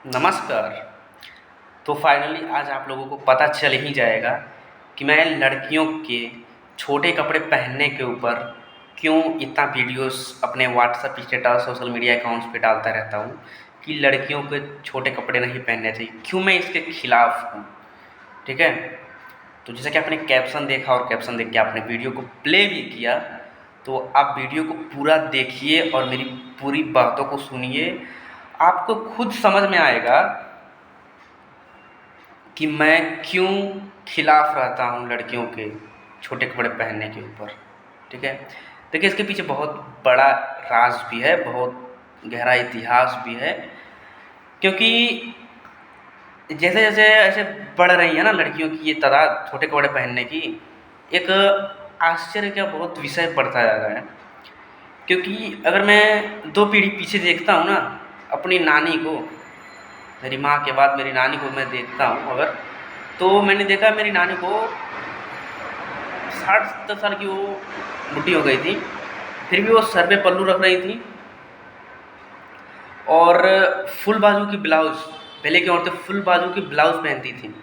नमस्कार। तो फाइनली आज आप लोगों को पता चल ही जाएगा कि मैं लड़कियों के छोटे कपड़े पहनने के ऊपर क्यों इतना वीडियोस अपने WhatsApp status social media accounts पे डालता रहता हूँ कि लड़कियों के छोटे कपड़े नहीं पहनने चाहिए, क्यों मैं इसके खिलाफ हूँ। ठीक है, तो जैसा कि आपने कैप्शन देखा और कैप्शन देख के आपने वीडियो को प्ले भी किया, तो आप वीडियो को पूरा देखिए और मेरी पूरी बातों को सुनिए। आपको खुद समझ में आएगा कि मैं क्यों खिलाफ रहता हूँ लड़कियों के छोटे कपड़े पहनने के ऊपर। ठीक है, देखिए इसके पीछे बहुत बड़ा राज भी है, बहुत गहरा इतिहास भी है। क्योंकि जैसे जैसे ऐसे बढ़ रही है ना लड़कियों की ये तादाद छोटे कपड़े पहनने की, एक आश्चर्य का बहुत विषय बढ़ता जा रहा है। क्योंकि अगर मैं 2 पीढ़ी पीछे देखता हूँ ना, अपनी नानी को, मेरी माँ के बाद मेरी नानी को मैं देखता हूँ अगर, तो मैंने देखा मेरी नानी को 60-70 साल की वो बुढ़ी हो गई थी, फिर भी वो सर पे पल्लू रख रही थी और फुल बाजू की ब्लाउज़, पहले की औरतें फुल बाजू की ब्लाउज़ पहनती थी,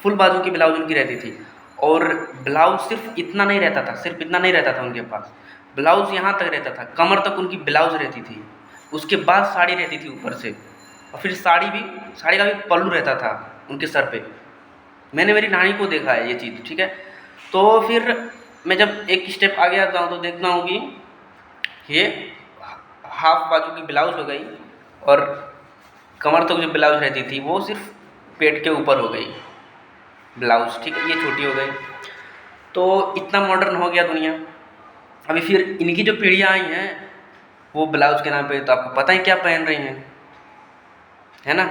फुल बाजू की ब्लाउज़ उनकी रहती थी। और ब्लाउज़ सिर्फ इतना नहीं रहता था, सिर्फ इतना नहीं रहता था उनके पास, ब्लाउज़ यहाँ तक रहता था, कमर तक उनकी ब्लाउज़ रहती थी, उसके बाद साड़ी रहती थी ऊपर से, और फिर साड़ी का भी पल्लू रहता था उनके सर पे। मैंने मेरी नानी को देखा है ये चीज़। ठीक है, तो फिर मैं जब एक स्टेप आगे आता हूँ तो देखता हूँ कि ये हाफ बाजू की ब्लाउज़ हो गई और कमर तक जो ब्लाउज़ रहती थी वो सिर्फ पेट के ऊपर हो गई ब्लाउज़। ठीक है, ये छोटी हो गई। तो इतना मॉडर्न हो गया दुनिया। अभी फिर इनकी जो पीढ़ियाँ आई हैं वो ब्लाउज़ के नाम पे तो आपको पता ही क्या पहन रही हैं, है ना।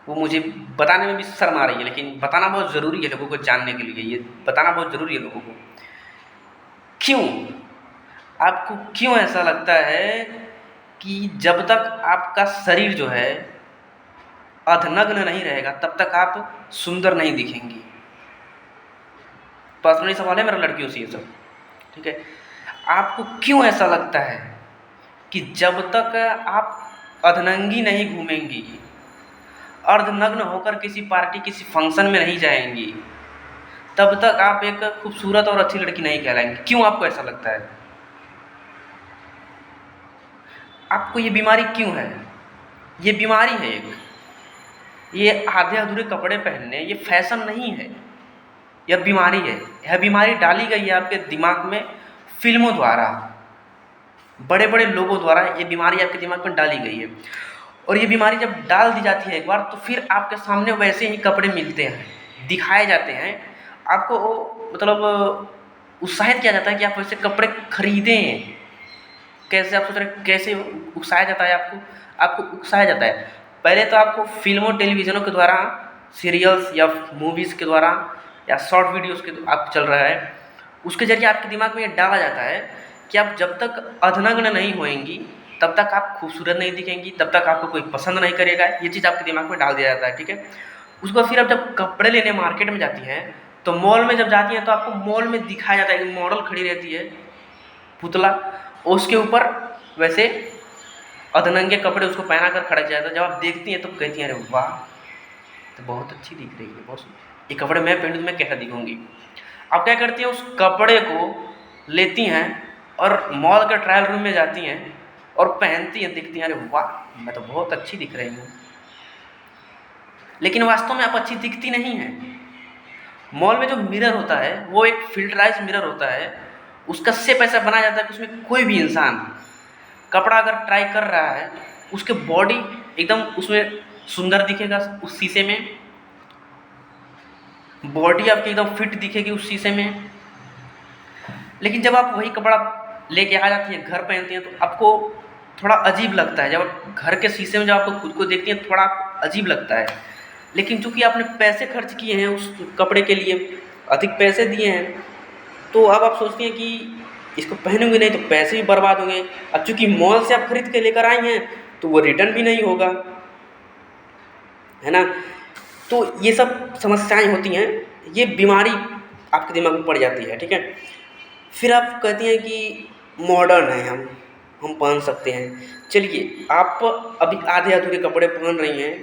वो मुझे बताने में भी शर्म आ रही है, लेकिन बताना बहुत ज़रूरी है लोगों को जानने के लिए, ये बताना बहुत ज़रूरी है लोगों को। क्यों आपको क्यों ऐसा लगता है कि जब तक आपका शरीर जो है अर्धनग्न नहीं रहेगा तब तक आप सुंदर नहीं दिखेंगी। पर्सनली सवाल है मेरा लड़कियों से ये सब। ठीक है, आपको क्यों ऐसा लगता है कि जब तक आप अर्धनंगी नहीं घूमेंगी, अर्धनग्न होकर किसी पार्टी किसी फंक्शन में नहीं जाएंगी, तब तक आप एक खूबसूरत और अच्छी लड़की नहीं कहलाएंगी। क्यों आपको ऐसा लगता है? आपको ये बीमारी क्यों है? ये बीमारी है एक, ये आधे अधूरे कपड़े पहनने ये फैशन नहीं है, यह बीमारी है। यह बीमारी डाली गई है आपके दिमाग में फिल्मों द्वारा, बड़े बड़े लोगों द्वारा ये बीमारी आपके दिमाग में डाली गई है। और ये बीमारी जब डाल दी जाती है एक बार, तो फिर आपके सामने वैसे ही कपड़े मिलते हैं, दिखाए जाते हैं आपको, मतलब उत्साहित किया जाता है कि आप वैसे कपड़े खरीदें। कैसे आप सोच रहे हैं, कैसे उकसाया जाता है आपको उकसाया जाता है। पहले तो आपको फिल्मों टेलीविज़नों के द्वारा, सीरियल्स या मूवीज़ के द्वारा या शॉर्ट वीडियोज़ के आप चल रहा है, उसके ज़रिए आपके दिमाग में ये डाला जाता है कि आप जब तक अर्धनग्न नहीं होएंगी तब तक आप खूबसूरत नहीं दिखेंगी, तब तक आपको कोई पसंद नहीं करेगा। ये चीज़ आपके दिमाग में डाल दिया जाता है। ठीक है, उसके बाद फिर आप जब कपड़े लेने मार्केट में जाती हैं, तो मॉल में जब जाती हैं तो आपको मॉल में दिखाया जाता है कि मॉडल खड़ी रहती है, पुतला, उसके ऊपर वैसे अधनंगे कपड़े उसको पहना कर खड़ा किया जाता है। जब आप देखती हैं तो कहती हैं अरे वाह, तो बहुत अच्छी दिख रही है, बहुत ये कपड़े मैं पहनूँ तो मैं कैसा दिखूँगी। आप क्या करती हैं, उस कपड़े को लेती हैं और मॉल के ट्रायल रूम में जाती हैं और पहनती हैं, दिखती हैं अरे वाह मैं तो बहुत अच्छी दिख रही हूँ। लेकिन वास्तव में आप अच्छी दिखती नहीं हैं। मॉल में जो मिरर होता है वो एक फिल्टराइज मिरर होता है, उसका शेप ऐसा बनाया जाता है कि उसमें कोई भी इंसान कपड़ा अगर ट्राई कर रहा है, उसके बॉडी एकदम उसमें सुंदर दिखेगा, उस शीशे में बॉडी आपकी एकदम फिट दिखेगी उस शीशे में। लेकिन जब आप वही कपड़ा लेके आ जाती हैं, घर पहनती हैं, तो आपको थोड़ा अजीब लगता है। जब आप घर के शीशे में जब आपको खुद को देखती हैं थोड़ा अजीब लगता है। लेकिन चूँकि आपने पैसे खर्च किए हैं उस कपड़े के लिए, अधिक पैसे दिए हैं, तो अब आप सोचती हैं कि इसको पहनूंगी नहीं तो पैसे भी बर्बाद होंगे। अब चूँकि मॉल से आप खरीद के लेकर आई हैं तो वो रिटर्न भी नहीं होगा, है ना। तो ये सब समस्याएं होती हैं, ये बीमारी आपके दिमाग में पड़ जाती है। ठीक है, फिर आप कहती हैं कि मॉडर्न हैं हम, हम पहन सकते हैं। चलिए, आप अभी आधे अधूरे कपड़े पहन रही हैं।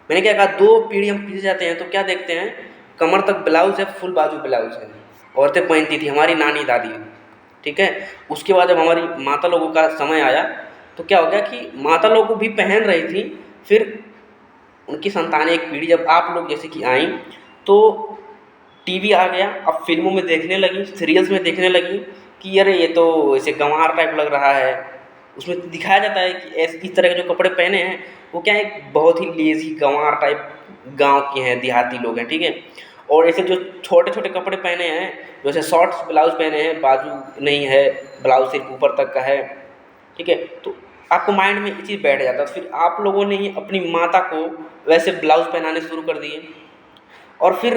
मैंने क्या कहा, 2 पीढ़ी हम पीछे जाते हैं तो क्या देखते हैं, कमर तक ब्लाउज़ है, फुल बाजू ब्लाउज़ है, औरतें पहनती थी, हमारी नानी दादी। ठीक है, उसके बाद जब हमारी माता लोगों का समय आया तो क्या हो गया कि माता लोग भी पहन रही थी, फिर उनकी संतानें, एक पीढ़ी जब आप लोग जैसे कि आई, तो टीवी आ गया। अब फिल्मों में देखने लगी, सीरियल्स में देखने लगी कि अरे ये तो ऐसे गंवार टाइप लग रहा है। उसमें दिखाया जाता है कि ऐसे इस तरह के जो कपड़े पहने हैं वो क्या है, बहुत ही लेज़ी गंवार टाइप गांव के हैं, देहाती लोग हैं। ठीक है, और ऐसे जो छोटे छोटे कपड़े पहने हैं, जैसे शॉर्ट्स ब्लाउज पहने हैं, बाजू नहीं है, ब्लाउज सिर्फ ऊपर तक का है। ठीक है, तो आपको माइंड में ये चीज़ बैठ जाता है। फिर आप लोगों ने ही अपनी माता को वैसे ब्लाउज पहनाने शुरू कर दिए, और फिर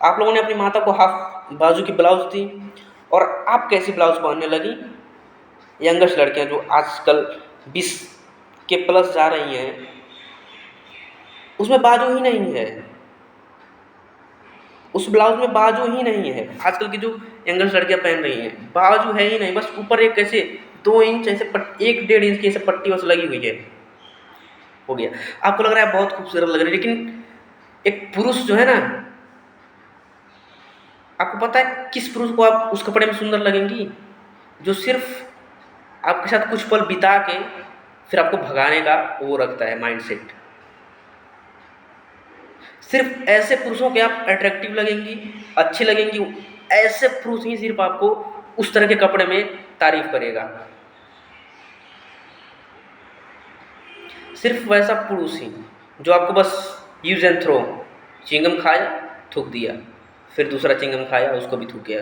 आप लोगों ने अपनी माता को हाफ बाजू की ब्लाउज दी, और आप कैसी ब्लाउज पहनने लगी, यंगस्ट लड़कियां जो आजकल 20 के प्लस जा रही हैं, उसमें बाजू ही नहीं है, उस ब्लाउज में बाजू ही नहीं है। आजकल की जो यंगस्ट लड़कियां पहन रही हैं, बाजू है ही नहीं, बस ऊपर एक ऐसे 2 इंच ऐसे 1-1.5 इंच की ऐसे पट्टी बस लगी हुई है, हो गया। आपको लग रहा है बहुत खूबसूरत लग रही है, लेकिन एक पुरुष जो है ना, आपको पता है किस पुरुष को आप उस कपड़े में सुंदर लगेंगी, जो सिर्फ आपके साथ कुछ पल बिता के फिर आपको भगाने का वो रखता है माइंडसेट। सिर्फ ऐसे पुरुषों के आप अट्रैक्टिव लगेंगी, अच्छी लगेंगी, ऐसे पुरुष ही सिर्फ आपको उस तरह के कपड़े में तारीफ करेगा। सिर्फ वैसा पुरुष ही जो आपको बस यूज एंड थ्रो, चिंगम खाया थूक दिया, फिर दूसरा चिंगम खाया उसको भी थूक गया,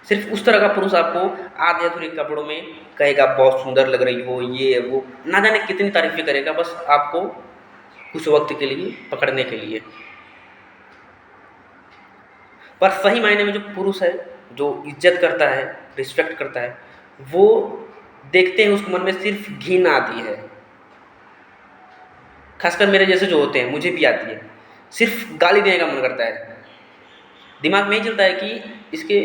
सिर्फ उस तरह का पुरुष आपको आधे अधूरे कपड़ों में कहेगा बहुत सुंदर लग रही हो, ये वो ना जाने कितनी तारीफें करेगा, बस आपको कुछ वक्त के लिए पकड़ने के लिए। पर सही मायने में जो पुरुष है, जो इज्जत करता है, रिस्पेक्ट करता है, वो देखते हैं उसके मन में सिर्फ घिन आती है। खासकर मेरे जैसे जो होते हैं, मुझे भी आती है, सिर्फ गाली देने का मन करता है। दिमाग में ही चलता है कि इसके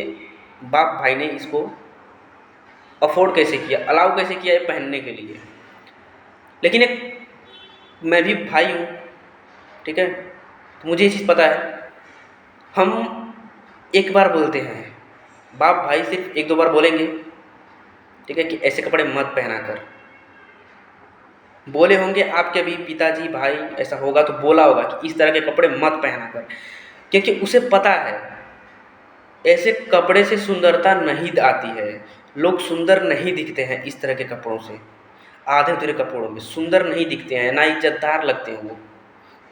बाप भाई ने इसको अफोर्ड कैसे किया, अलाउ कैसे किया ये पहनने के लिए। लेकिन एक मैं भी भाई हूँ, ठीक है, तो मुझे ये चीज़ पता है, हम एक बार बोलते हैं, बाप भाई सिर्फ 1-2 बार बोलेंगे, ठीक है, कि ऐसे कपड़े मत पहना कर। बोले होंगे आपके भी पिताजी भाई, ऐसा होगा तो बोला होगा कि इस तरह के कपड़े मत पहना कर, क्योंकि उसे पता है ऐसे कपड़े से सुंदरता नहीं आती है, लोग सुंदर नहीं दिखते हैं इस तरह के कपड़ों से, आधे अधूरे कपड़ों में सुंदर नहीं दिखते हैं, ना इज्जतदार लगते हैं, वो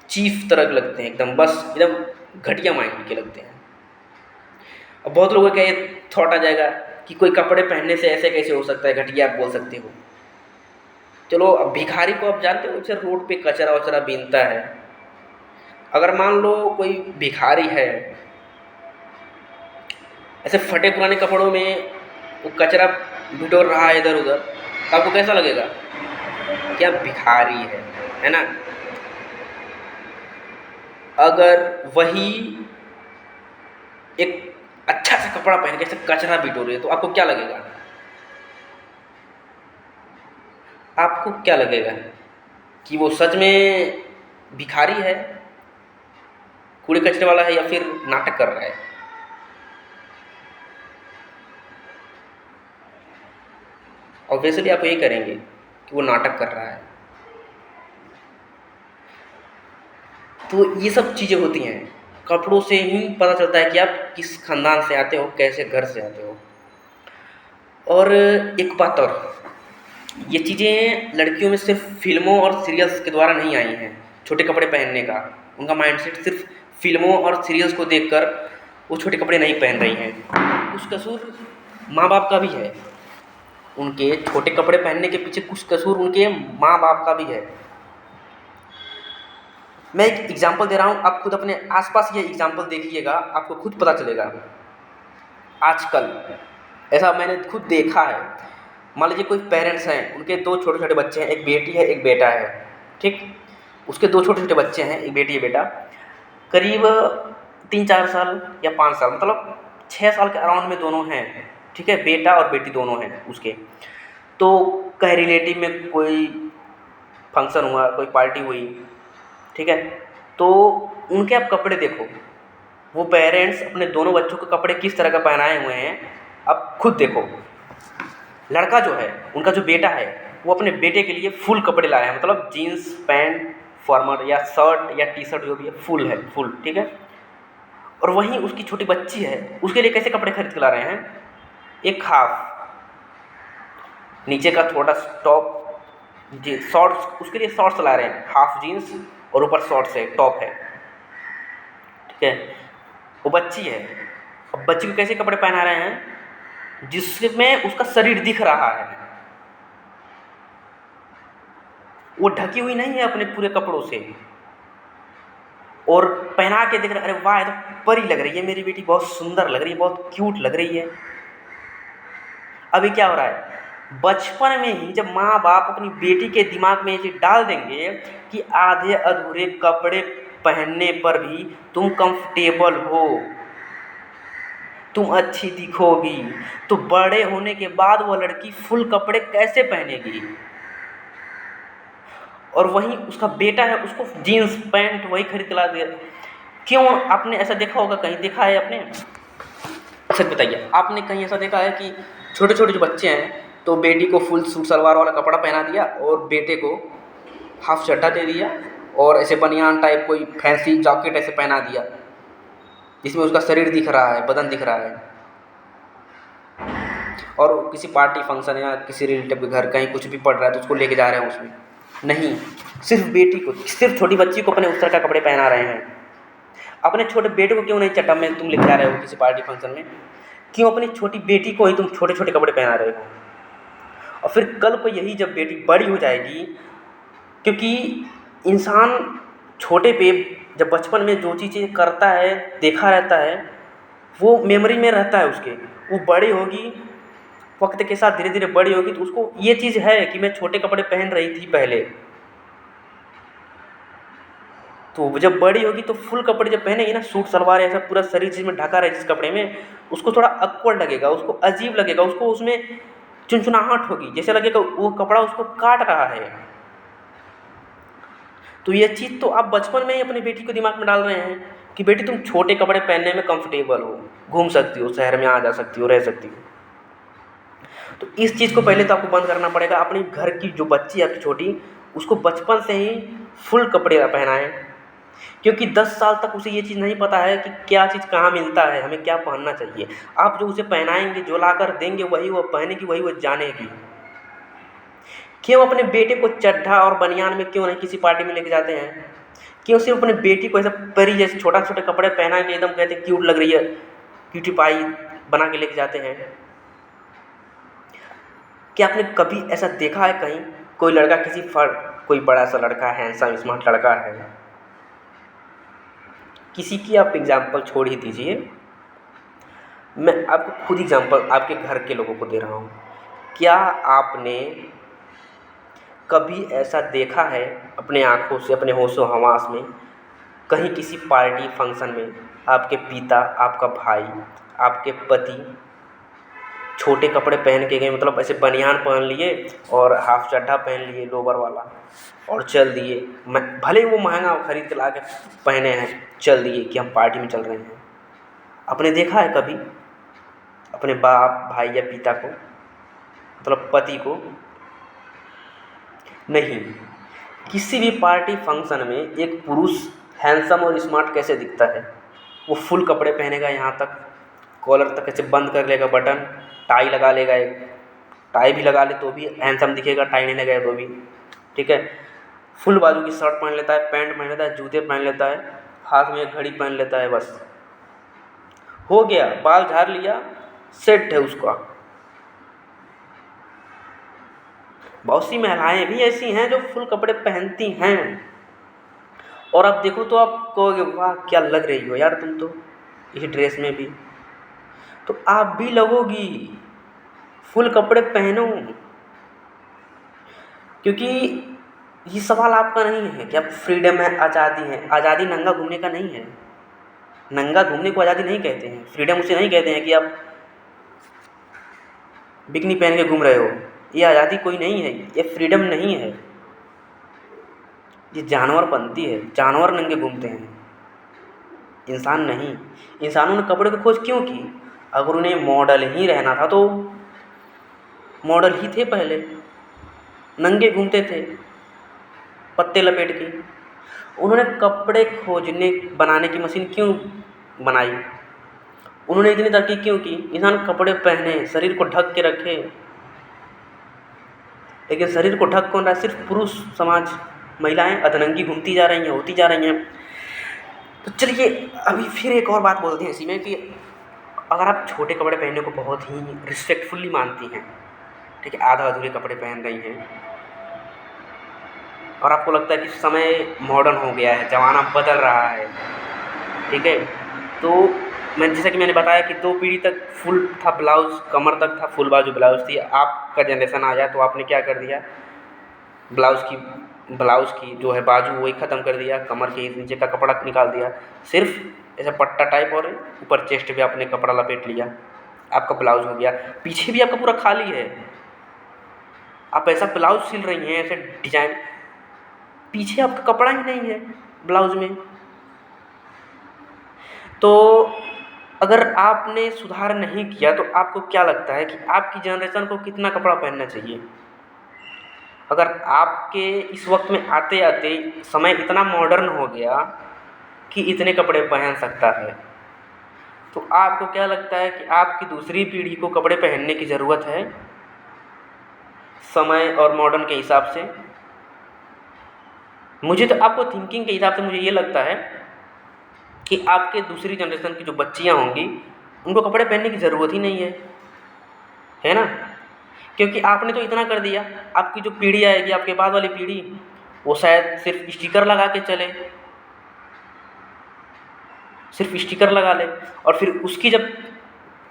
चीफ तरह लगते हैं, एकदम बस एकदम घटिया माइंड के लगते हैं। अब बहुत लोगों का ये थॉट आ जाएगा कि कोई कपड़े पहनने से ऐसे कैसे हो सकता है, घटिया आप बोल सकते हो। चलो, अब भिखारी को आप जानते हो, उसे रोड पे कचरा वचरा बीनता है, अगर मान लो कोई भिखारी है ऐसे फटे पुराने कपड़ों में, वो कचरा बिटोर रहा है इधर उधर, तो आपको कैसा लगेगा, क्या भिखारी है ना। अगर वही एक अच्छा सा कपड़ा पहन के ऐसे कचरा बिटोरे तो आपको क्या लगेगा, आपको क्या लगेगा कि वो सच में भिखारी है, कूड़े कचरे वाला है, या फिर नाटक कर रहा है। ऑब्वियसली आप यही करेंगे कि वो नाटक कर रहा है। तो ये सब चीज़ें होती हैं, कपड़ों से ही पता चलता है कि आप किस खानदान से आते हो, कैसे घर से आते हो। और एक बात और, ये चीज़ें लड़कियों में सिर्फ फिल्मों और सीरियल्स के द्वारा नहीं आई हैं, छोटे कपड़े पहनने का उनका माइंडसेट सिर्फ फिल्मों और सीरियल्स को देखकर वो छोटे कपड़े नहीं पहन रही हैं, कुछ कसूर माँ बाप का भी है, उनके छोटे कपड़े पहनने के पीछे कुछ कसूर उनके माँ बाप का भी है। मैं एक एग्जाम्पल दे रहा हूँ, आप खुद अपने आसपास ये एग्जाम्पल देखिएगा, आपको खुद पता चलेगा। आजकल ऐसा मैंने खुद देखा है, मान लीजिए कोई पेरेंट्स हैं, उनके 2 छोटे छोटे बच्चे हैं, एक बेटी है एक बेटा है, ठीक, उसके 2 छोटे छोटे बच्चे हैं, एक बेटी है बेटा, करीब 3-4 साल या 5 साल, मतलब 6 साल के अराउंड में दोनों हैं। ठीक है, बेटा और बेटी दोनों हैं उसके। तो कहीं रिलेटिव में कोई फंक्शन हुआ, कोई पार्टी हुई, ठीक है, तो उनके आप कपड़े देखो, वो पेरेंट्स अपने दोनों बच्चों को कपड़े किस तरह का पहनाए हुए हैं, अब खुद देखो। लड़का जो है, उनका जो बेटा है, वो अपने बेटे के लिए फुल कपड़े लाया है, मतलब जीन्स पैंट फॉर्मल या शर्ट या टी शर्ट जो भी है, फुल है, फुल, ठीक है। और वहीं उसकी छोटी बच्ची है, उसके लिए कैसे कपड़े खरीद के ला रहे हैं, एक हाफ, नीचे का थोड़ा टॉप, जी शॉर्ट्स, उसके लिए शॉर्ट्स ला रहे हैं, हाफ जीन्स और ऊपर शॉर्ट्स है, टॉप है, ठीक है। वो बच्ची है, अब बच्ची को कैसे कपड़े पहना रहे हैं, जिसमें उसका शरीर दिख रहा है, वो ढकी हुई नहीं है अपने पूरे कपड़ों से, और पहना के देख रहे, अरे वाह ये तो परी लग रही है मेरी बेटी, बहुत सुंदर लग रही है, बहुत क्यूट लग रही है। अभी क्या हो रहा है, बचपन में ही जब माँ बाप अपनी बेटी के दिमाग में ये चीज़ डाल देंगे कि आधे अधूरे कपड़े पहनने पर भी तुम कंफर्टेबल हो, तुम अच्छी दिखोगी, तो बड़े होने के बाद वो लड़की फुल कपड़े कैसे पहनेगी। और वहीं उसका बेटा है, उसको जीन्स पैंट वही खरीद के ला दिया। क्यों, आपने ऐसा देखा होगा, कहीं देखा है आपने, सच बताइए, आपने कहीं ऐसा देखा है कि छोटे छोटे जो बच्चे हैं, तो बेटी को फुल सूट सलवार वाला कपड़ा पहना दिया और बेटे को हाफ चड्ढा दे दिया और ऐसे बनियान टाइप कोई फैंसी जैकेट ऐसे पहना दिया जिसमें उसका शरीर दिख रहा है, बदन दिख रहा है, और किसी पार्टी फंक्शन या किसी रिलेटिव के घर कहीं कुछ भी पड़ रहा है तो उसको लेके जा रहे हैं उसमें, नहीं, सिर्फ बेटी को, सिर्फ छोटी बच्ची को अपने उस तरह का कपड़े पहना रहे हैं। अपने छोटे बेटे को क्यों नहीं चड्ढा में तुम लेके जा रहे हो किसी पार्टी फंक्शन में, क्यों अपनी छोटी बेटी को ही तुम छोटे छोटे कपड़े पहना रहे हो। और फिर कल को यही जब बेटी बड़ी हो जाएगी, क्योंकि इंसान छोटे पे जब बचपन में जो चीज़ें करता है, देखा रहता है, वो मेमोरी में रहता है उसके, वो बड़ी होगी, वक्त के साथ धीरे धीरे बड़ी होगी तो उसको ये चीज़ है कि मैं छोटे कपड़े पहन रही थी पहले, तो जब बड़ी होगी तो फुल कपड़े जब पहनेगी ना, सूट सलवार ऐसा पूरा शरीर जिसमें ढका रहे जिस कपड़े में, उसको थोड़ा awkward लगेगा, उसको अजीब लगेगा, उसको उसमें चुनचुनाहट होगी, जैसे लगेगा वो कपड़ा उसको काट रहा है। तो ये चीज़ तो आप बचपन में ही अपनी बेटी को दिमाग में डाल रहे हैं कि बेटी तुम छोटे कपड़े पहनने में कंफर्टेबल हो, घूम सकती हो, शहर में आ जा सकती हो, रह सकती हो। तो इस चीज़ को पहले तो आपको बंद करना पड़ेगा। अपने घर की जो बच्ची है आपकी छोटी, उसको बचपन से ही फुल कपड़े पहनाएं, क्योंकि 10 साल तक उसे ये चीज़ नहीं पता है कि क्या चीज़ कहाँ मिलता है, हमें क्या पहनना चाहिए। आप जो उसे पहनाएंगे, जो ला कर देंगे, वही वो पहनेगी, वही वो जानेगी। क्यों अपने बेटे को चड्ढा और बनियान में क्यों नहीं किसी पार्टी में लेके जाते हैं, क्यों सिर्फ अपने बेटी को ऐसा परी जैसे छोटा छोटे कपड़े पहना के एकदम कहते क्यूट लग रही है, क्यूटी पाई बना के लेके जाते हैं। क्या आपने कभी ऐसा देखा है कहीं कोई लड़का किसी कोई बड़ा सा लड़का है, हैंडसम स्मार्ट लड़का है, किसी की आप एग्जाम्पल छोड़ ही दीजिए, मैं आपको खुद एग्जाम्पल आपके घर के लोगों को दे रहा हूँ, क्या आपने कभी ऐसा देखा है अपने आँखों से, अपने होशो हवास में, कहीं किसी पार्टी फंक्शन में आपके पिता, आपका भाई, आपके पति छोटे कपड़े पहन के गए, मतलब ऐसे बनियान पहन लिए और हाफ चड्ढा पहन लिए लोवर वाला और चल दिए, भले ही वो महंगा खरीद के ला के पहने हैं, चल दिए कि हम पार्टी में चल रहे हैं। आपने देखा है कभी अपने बाप, भाई या पिता को, मतलब पति को? नहीं। किसी भी पार्टी फंक्शन में एक पुरुष हैंडसम और स्मार्ट कैसे दिखता है, वो फुल कपड़े पहनेगा, यहाँ तक कॉलर तक ऐसे बंद कर लेगा बटन, टाई लगा लेगा, एक टाई भी लगा ले तो भी हैंडसम दिखेगा, टाई नहीं लगाए तो भी, ठीक है। फुल बाजू की शर्ट पहन लेता है, पैंट पहन लेता है, जूते पहन लेता है, हाथ में एक घड़ी पहन लेता है, बस हो गया, बाल झाड़ लिया, सेट है उसका। बहुत सी महिलाएं भी ऐसी हैं जो फुल कपड़े पहनती हैं, और आप देखो तो आप कहोगे वाह क्या लग रही हो यार तुम तो इस ड्रेस में भी, तो आप भी लगोगी, फुल कपड़े पहनो। क्योंकि ये सवाल आपका नहीं है कि आप फ्रीडम है, आज़ादी है, आज़ादी नंगा घूमने का नहीं है, नंगा घूमने को आज़ादी नहीं कहते हैं, फ्रीडम उसे नहीं कहते हैं कि आप बिकनी पहन के घूम रहे हो। ये आज़ादी कोई नहीं है, ये फ्रीडम नहीं है, ये जानवरपंती है। जानवर नंगे घूमते हैं, इंसान नहीं। इंसानों ने कपड़े की खोज क्यों की? अगर उन्हें मॉडल ही रहना था तो मॉडल ही थे पहले, नंगे घूमते थे पत्ते लपेट के। उन्होंने कपड़े खोजने बनाने की मशीन क्यों बनाई? उन्होंने इतनी तरक्की क्यों की? इंसान कपड़े पहने, शरीर को ढक के रखे। लेकिन शरीर को ढक कौन रहा है? सिर्फ पुरुष समाज। महिलाएं अधनंगी घूमती जा रही हैं, होती जा रही हैं। तो चलिए अभी फिर एक और बात बोलते हैं इसी में कि अगर आप छोटे कपड़े पहनने को बहुत ही रिस्पेक्टफुली मानती हैं, ठीक है, आधा अधूरे कपड़े पहन रही हैं और आपको लगता है कि समय मॉडर्न हो गया है, ज़माना बदल रहा है, ठीक है, तो जैसा कि मैंने बताया कि 2 पीढ़ी तक फुल था ब्लाउज़, कमर तक था फुल बाजू ब्लाउज़ थी। आपका जनरेशन आया तो आपने क्या कर दिया, ब्लाउज़ की जो है बाजू वही ख़त्म कर दिया, कमर के नीचे का कपड़ा निकाल दिया, सिर्फ ऐसा पट्टा टाइप और ऊपर चेस्ट पे आपने कपड़ा लपेट लिया, आपका ब्लाउज़ हो गया। पीछे भी आपका पूरा खाली है। आप ऐसा ब्लाउज़ सिल रही हैं, ऐसे डिजाइन, पीछे आपका कपड़ा ही नहीं है ब्लाउज़ में। तो अगर आपने सुधार नहीं किया तो आपको क्या लगता है कि आपकी जनरेशन को कितना कपड़ा पहनना चाहिए? अगर आपके इस वक्त में आते आते समय इतना मॉडर्न हो गया कि इतने कपड़े पहन सकता है, तो आपको क्या लगता है कि आपकी दूसरी पीढ़ी को कपड़े पहनने की ज़रूरत है समय और मॉडर्न के हिसाब से? मुझे तो आपको थिंकिंग के हिसाब से मुझे ये लगता है कि आपके दूसरी जनरेशन की जो बच्चियां होंगी उनको कपड़े पहनने की ज़रूरत ही नहीं है ना? क्योंकि आपने तो इतना कर दिया। आपकी जो पीढ़ी आएगी, आपके बाद वाली पीढ़ी, वो शायद सिर्फ स्टिकर लगा के चले, सिर्फ स्टिकर लगा ले, और फिर उसकी जब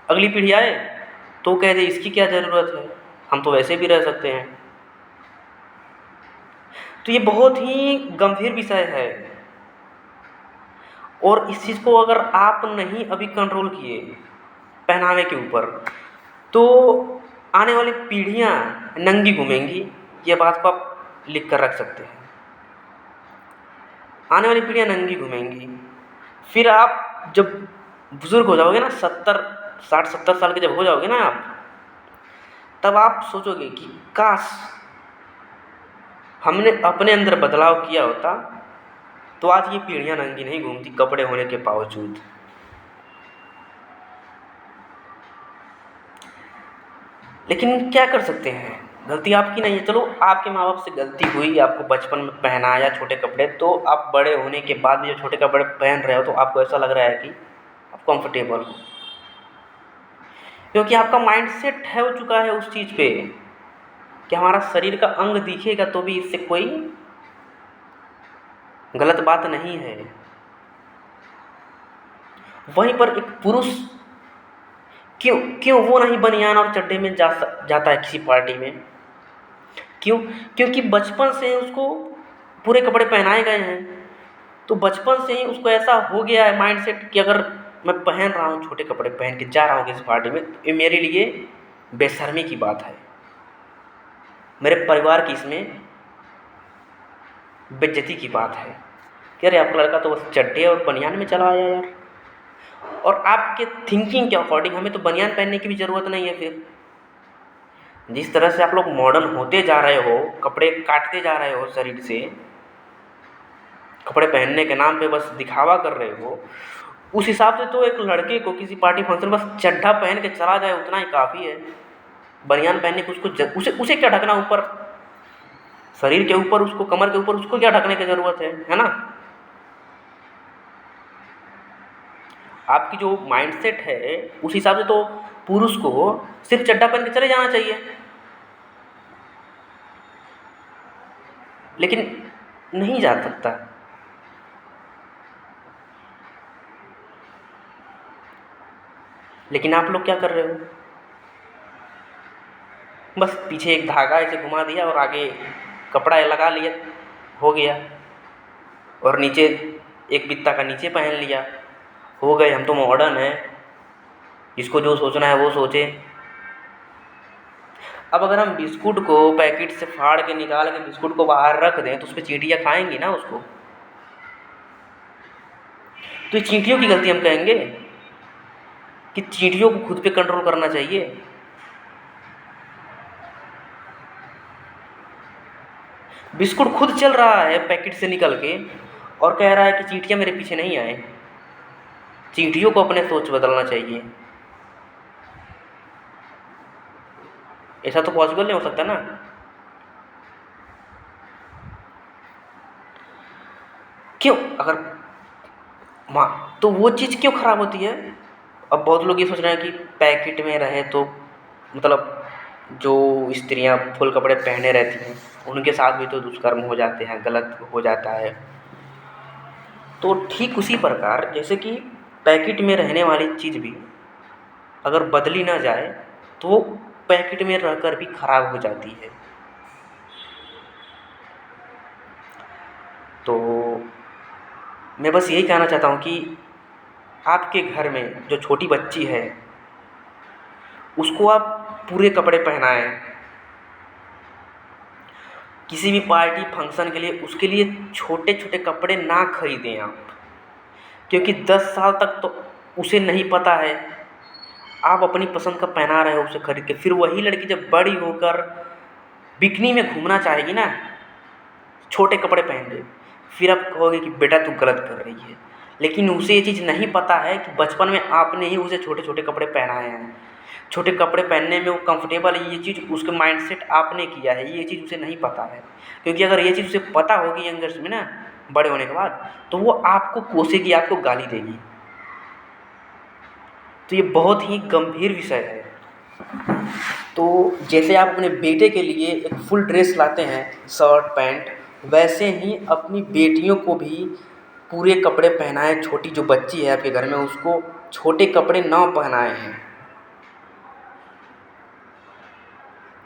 अगली पीढ़ी आए तो कह दे इसकी क्या ज़रूरत है, हम तो वैसे भी रह सकते हैं। तो ये बहुत ही गंभीर विषय है और इस चीज़ को अगर आप नहीं अभी कंट्रोल किए पहनावे के ऊपर, तो आने वाली पीढ़ियाँ नंगी घूमेंगी। ये बात को आप लिख कर रख सकते हैं, आने वाली पीढ़ियाँ नंगी घूमेंगी। फिर आप जब बुज़ुर्ग हो जाओगे ना, 60-70 साल के जब हो जाओगे ना आप, तब आप सोचोगे कि काश हमने अपने अंदर बदलाव किया होता तो आज ये पीढ़ियाँ नंगी नहीं घूमती कपड़े होने के बावजूद। लेकिन क्या कर सकते हैं, गलती आपकी नहीं है। चलो आपके माँ बाप से गलती हुई, आपको बचपन में पहनाया छोटे कपड़े, तो आप बड़े होने के बाद भी जो छोटे कपड़े पहन रहे हो तो आपको ऐसा लग रहा है कि आप कंफर्टेबल हो, क्योंकि आपका माइंडसेट है हो चुका है उस चीज़ पे कि हमारा शरीर का अंग दिखेगा तो भी इससे कोई गलत बात नहीं है। वहीं पर एक पुरुष क्यों क्यों वो नहीं बनियान और चड्डे में जाता है किसी पार्टी में? क्यों? क्योंकि बचपन से उसको पूरे कपड़े पहनाए गए हैं, तो बचपन से ही उसको ऐसा हो गया है माइंडसेट कि अगर मैं पहन रहा हूँ छोटे कपड़े पहन के जा रहा हूँ किसी पार्टी में, ये मेरे लिए बेशर्मी की बात है, मेरे परिवार की इसमें बेइज्जती की बात है कि अरे आपका लड़का तो बस चड्डे और बनियान में चला आया यार। और आपके थिंकिंग के अकॉर्डिंग हमें तो बनियान पहनने की भी ज़रूरत नहीं है। फिर जिस तरह से आप लोग मॉडर्न होते जा रहे हो, कपड़े काटते जा रहे हो शरीर से, कपड़े पहनने के नाम पे बस दिखावा कर रहे हो, उस हिसाब से तो एक लड़के को किसी पार्टी फंक्शन बस चड्ढा पहन के चला जाए उतना ही काफ़ी है। बनियान पहनने को उसे क्या ढकना ऊपर, शरीर के ऊपर, उसको कमर के ऊपर उसको क्या ढकने की ज़रूरत है ना? आपकी जो माइंडसेट है उस हिसाब से तो पुरुष को सिर्फ चड्ढा पहन के चले जाना चाहिए, लेकिन नहीं जा सकता। लेकिन आप लोग क्या कर रहे हो, बस पीछे एक धागा ऐसे घुमा दिया और आगे कपड़ा लगा लिया, हो गया, और नीचे एक बित्ता का नीचे पहन लिया, हो गए हम तो मॉडर्न है, जिसको जो सोचना है वो सोचे। अब अगर हम बिस्कुट को पैकेट से फाड़ के निकाल के बिस्कुट को बाहर रख दें तो उस पर चींटियाँ खाएंगी ना उसको। तो ये चींटियों की गलती हम कहेंगे कि चींटियों को खुद पे कंट्रोल करना चाहिए। बिस्कुट खुद चल रहा है पैकेट से निकल के और कह रहा है कि चींटियाँ मेरे पीछे नहीं आए। चींटियों को अपने सोच बदलना चाहिए। ऐसा तो पॉसिबल नहीं हो सकता ना। क्यों? अगर तो वो चीज़ क्यों खराब होती है? अब बहुत लोग ये सोच रहे हैं कि पैकेट में रहे तो मतलब जो स्त्रियां फुल कपड़े पहने रहती हैं उनके साथ भी तो दुष्कर्म हो जाते हैं, गलत हो जाता है। तो ठीक उसी प्रकार जैसे कि पैकेट में रहने वाली चीज़ भी अगर बदली ना जाए तो वो पैकेट में रहकर भी खराब हो जाती है। तो मैं बस यही कहना चाहता हूँ कि आपके घर में जो छोटी बच्ची है उसको आप पूरे कपड़े पहनाएं। किसी भी पार्टी फंक्शन के लिए उसके लिए छोटे छोटे कपड़े ना खरीदें आप, क्योंकि 10 साल तक तो उसे नहीं पता है। आप अपनी पसंद का पहना रहे हो उसे खरीद के, फिर वही लड़की जब बड़ी होकर बिकनी में घूमना चाहेगी ना छोटे कपड़े पहन के, फिर आप कहोगे कि बेटा तू गलत कर रही है। लेकिन उसे ये चीज़ नहीं पता है कि बचपन में आपने ही उसे छोटे छोटे कपड़े पहनाए हैं। छोटे कपड़े पहनने में वो कंफर्टेबल है, ये चीज़ उसके माइंडसेट आपने किया है, ये चीज़ उसे नहीं पता है। क्योंकि अगर ये चीज़ उसे पता होगी यंगर्स में ना, बड़े होने के बाद, तो वो आपको कोसेगी, आपको गाली देगी। तो ये बहुत ही गंभीर विषय है। तो जैसे आप अपने बेटे के लिए एक फुल ड्रेस लाते हैं, शर्ट पैंट, वैसे ही अपनी बेटियों को भी पूरे कपड़े पहनाएं। छोटी जो बच्ची है आपके घर में उसको छोटे कपड़े ना पहनाए हैं,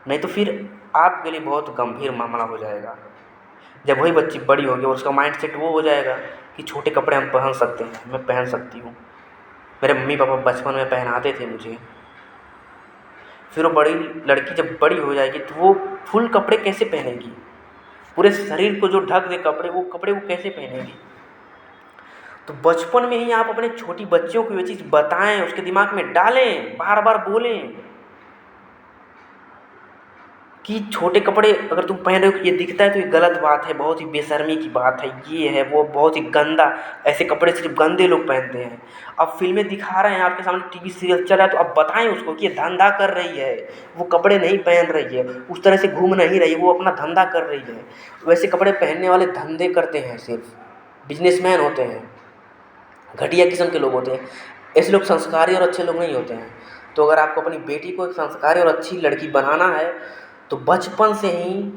नहीं तो फिर आपके लिए बहुत गंभीर मामला हो जाएगा। जब वही बच्ची बड़ी होगी और उसका माइंडसेट वो हो जाएगा कि छोटे कपड़े हम पहन सकते हैं, मैं पहन सकती हूँ, मेरे मम्मी पापा बचपन में पहनाते थे मुझे। फिर वो बड़ी लड़की जब बड़ी हो जाएगी तो वो फुल कपड़े कैसे पहनेगी? पूरे शरीर को जो ढक दे कपड़े, वो कपड़े वो कैसे पहनेगी? तो बचपन में ही आप अपने छोटी बच्चियों को ये चीज़ बताएं, उसके दिमाग में डालें, बार बार बोलें कि छोटे कपड़े अगर तुम पहन रहे हो ये दिखता है तो ये गलत बात है, बहुत ही बेशर्मी की बात है, ये है वो बहुत ही गंदा, ऐसे कपड़े सिर्फ गंदे लोग पहनते हैं। अब फिल्में दिखा रहे हैं आपके सामने, टीवी सीरियल चल रहा है, तो अब बताएं उसको कि ये धंधा कर रही है, वो कपड़े नहीं पहन रही है, उस तरह से घूम नहीं रही है, वो अपना धंधा कर रही है। वैसे कपड़े पहनने वाले धंधे करते हैं, सिर्फ बिजनेसमैन होते हैं, घटिया किस्म के लोग होते हैं। ऐसे लोग संस्कारी और अच्छे लोग नहीं होते हैं। तो अगर आपको अपनी बेटी को एक संस्कारी और अच्छी लड़की बनाना है तो बचपन से ही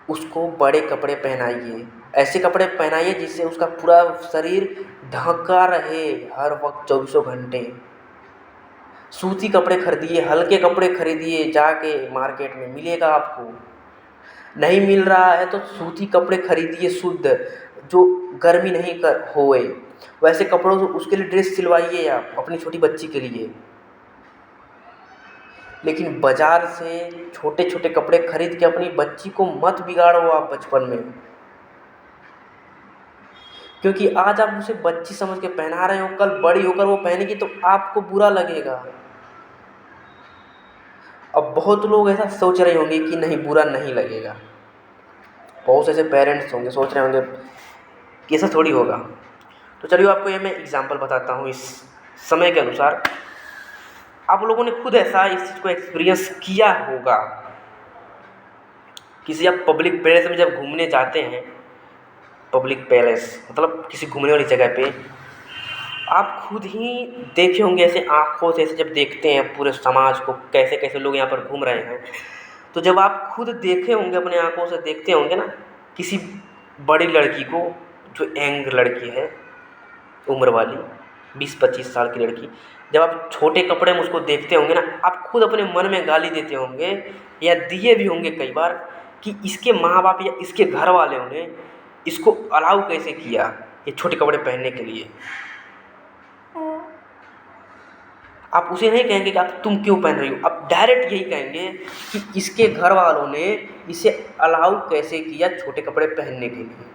उसको बड़े कपड़े पहनाइए, ऐसे कपड़े पहनाइए जिससे उसका पूरा शरीर ढका रहे हर वक्त 24 घंटे। सूती कपड़े खरीदिए, हल्के कपड़े खरीदिए, जाके मार्केट में मिलेगा आपको। नहीं मिल रहा है तो सूती कपड़े खरीदिए शुद्ध, जो गर्मी नहीं कर होए, वैसे कपड़ों से उसके लिए ड्रेस सिलवाइए आप अपनी छोटी बच्ची के लिए। लेकिन बाज़ार से छोटे छोटे कपड़े खरीद के अपनी बच्ची को मत बिगाड़ो आप बचपन में, क्योंकि आज आप उसे बच्ची समझ के पहना रहे हो, कल बड़ी होकर वो पहनेगी तो आपको बुरा लगेगा। अब बहुत लोग ऐसा सोच रहे होंगे कि नहीं बुरा नहीं लगेगा, बहुत ऐसे पेरेंट्स होंगे सोच रहे होंगे कि ऐसा थोड़ी होगा। तो चलिए आपको ये मैं एग्जांपल बताता हूँ इस समय के अनुसार। आप लोगों ने खुद ऐसा इस चीज़ को एक्सपीरियंस किया होगा। किसी आप पब्लिक प्लेस में जब घूमने जाते हैं, पब्लिक पैलेस मतलब किसी घूमने वाली जगह पे, आप खुद ही देखे होंगे ऐसे आँखों से, ऐसे जब देखते हैं पूरे समाज को कैसे कैसे लोग यहाँ पर घूम रहे हैं, तो जब आप खुद देखे होंगे अपने आँखों से देखते होंगे ना किसी बड़ी लड़की को, जो यंग लड़की है उम्र वाली 20-25 साल की लड़की, जब आप छोटे कपड़े में उसको देखते होंगे ना, आप खुद अपने मन में गाली देते होंगे या दिए भी होंगे कई बार कि इसके माँ बाप या इसके घर वालों ने इसको अलाउ कैसे किया ये छोटे कपड़े पहनने के लिए। आप उसे नहीं कहेंगे कि आप तुम क्यों पहन रही हो, आप डायरेक्ट यही कहेंगे कि इसके घर वालों ने इसे अलाउ कैसे किया छोटे कपड़े पहनने के लिए।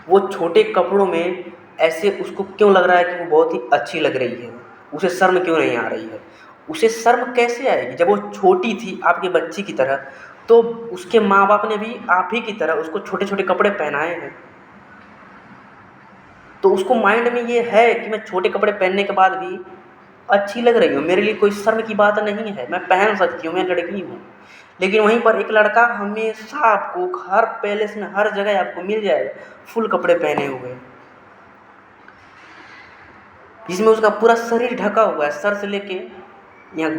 वो छोटे कपड़ों में ऐसे उसको क्यों लग रहा है कि वो बहुत ही अच्छी लग रही है, उसे शर्म क्यों नहीं आ रही है? उसे शर्म कैसे आएगी जब वो छोटी थी आपके बच्ची की तरह, तो उसके माँ बाप ने भी आप ही की तरह उसको छोटे छोटे कपड़े पहनाए हैं। तो उसको माइंड में ये है कि मैं छोटे कपड़े पहनने के बाद भी अच्छी लग रही हूँ, मेरे लिए कोई शर्म की बात नहीं है, मैं पहन सकती हूँ, मैं लड़की हूँ। लेकिन वहीं पर एक लड़का हमेशा आपको हर पैलेस में हर जगह आपको मिल जाएगा फुल कपड़े पहने हुए, जिसमें उसका पूरा शरीर ढका हुआ है, सर से लेके यहाँ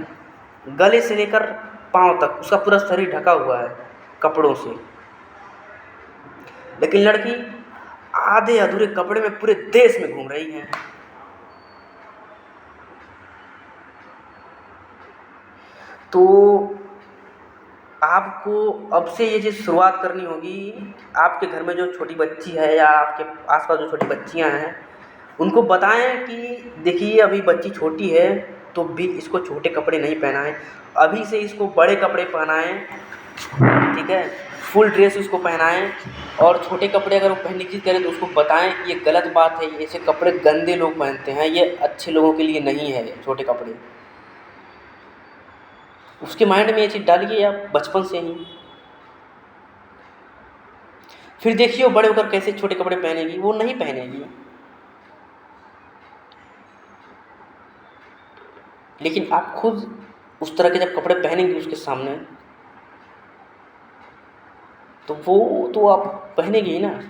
गले से लेकर पाँव तक उसका पूरा शरीर ढका हुआ है कपड़ों से। लेकिन लड़की आधे अधूरे कपड़े में पूरे देश में घूम रही है। तो आपको अब से ये चीज़ शुरुआत करनी होगी। आपके घर में जो छोटी बच्ची है या आपके आसपास जो छोटी बच्चियां हैं, उनको बताएं कि देखिए अभी बच्ची छोटी है तो भी इसको छोटे कपड़े नहीं पहनाएं, अभी से इसको बड़े कपड़े पहनाएं, ठीक है, फुल ड्रेस उसको पहनाएं। और छोटे कपड़े अगर वो पहनने की करें तो उसको बताएं कि ये गलत बात है, ऐसे कपड़े गंदे लोग पहनते हैं, ये अच्छे लोगों के लिए नहीं है छोटे कपड़े। उसके माइंड में ये चीज़ डालिए आप बचपन से ही। फिर देखिए वो बड़े होकर कैसे छोटे कपड़े पहनेगी, वो नहीं पहनेगी। लेकिन आप खुद उस तरह के जब कपड़े पहनेंगे उसके सामने, तो वो तो आप पहनेंगे ही ना।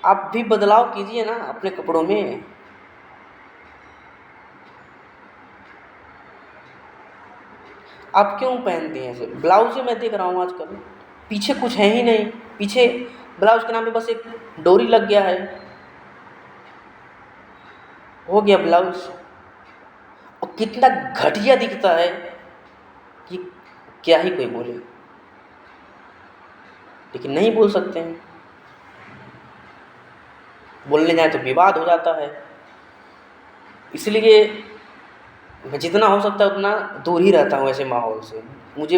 आप भी बदलाव कीजिए ना अपने कपड़ों में। आप क्यों पहनते हैं ऐसे ब्लाउज? मैं देख रहा हूँ आजकल पीछे कुछ है ही नहीं, पीछे ब्लाउज के नाम पे बस एक डोरी लग गया है, हो गया ब्लाउज। और कितना घटिया दिखता है कि क्या ही कोई बोले, लेकिन नहीं बोल सकते हैं, बोलने जाए तो विवाद हो जाता है। इसलिए मैं जितना हो सकता है उतना दूर ही रहता हूँ ऐसे माहौल से। मुझे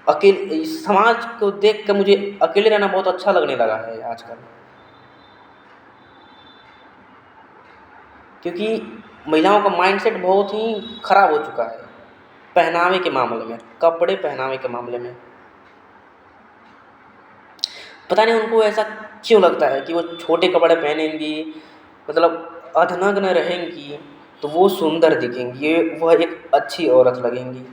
अकेले इस समाज को देख कर मुझे अकेले रहना बहुत अच्छा लगने लगा है आजकल, क्योंकि महिलाओं का माइंडसेट बहुत ही खराब हो चुका है पहनावे के मामले में, कपड़े पहनावे के मामले में। पता नहीं उनको ऐसा क्यों लगता है कि वो छोटे कपड़े पहनेंगी, मतलब अधनग्न रहेंगी तो वो सुंदर दिखेंगी, वह एक अच्छी औरत लगेंगी।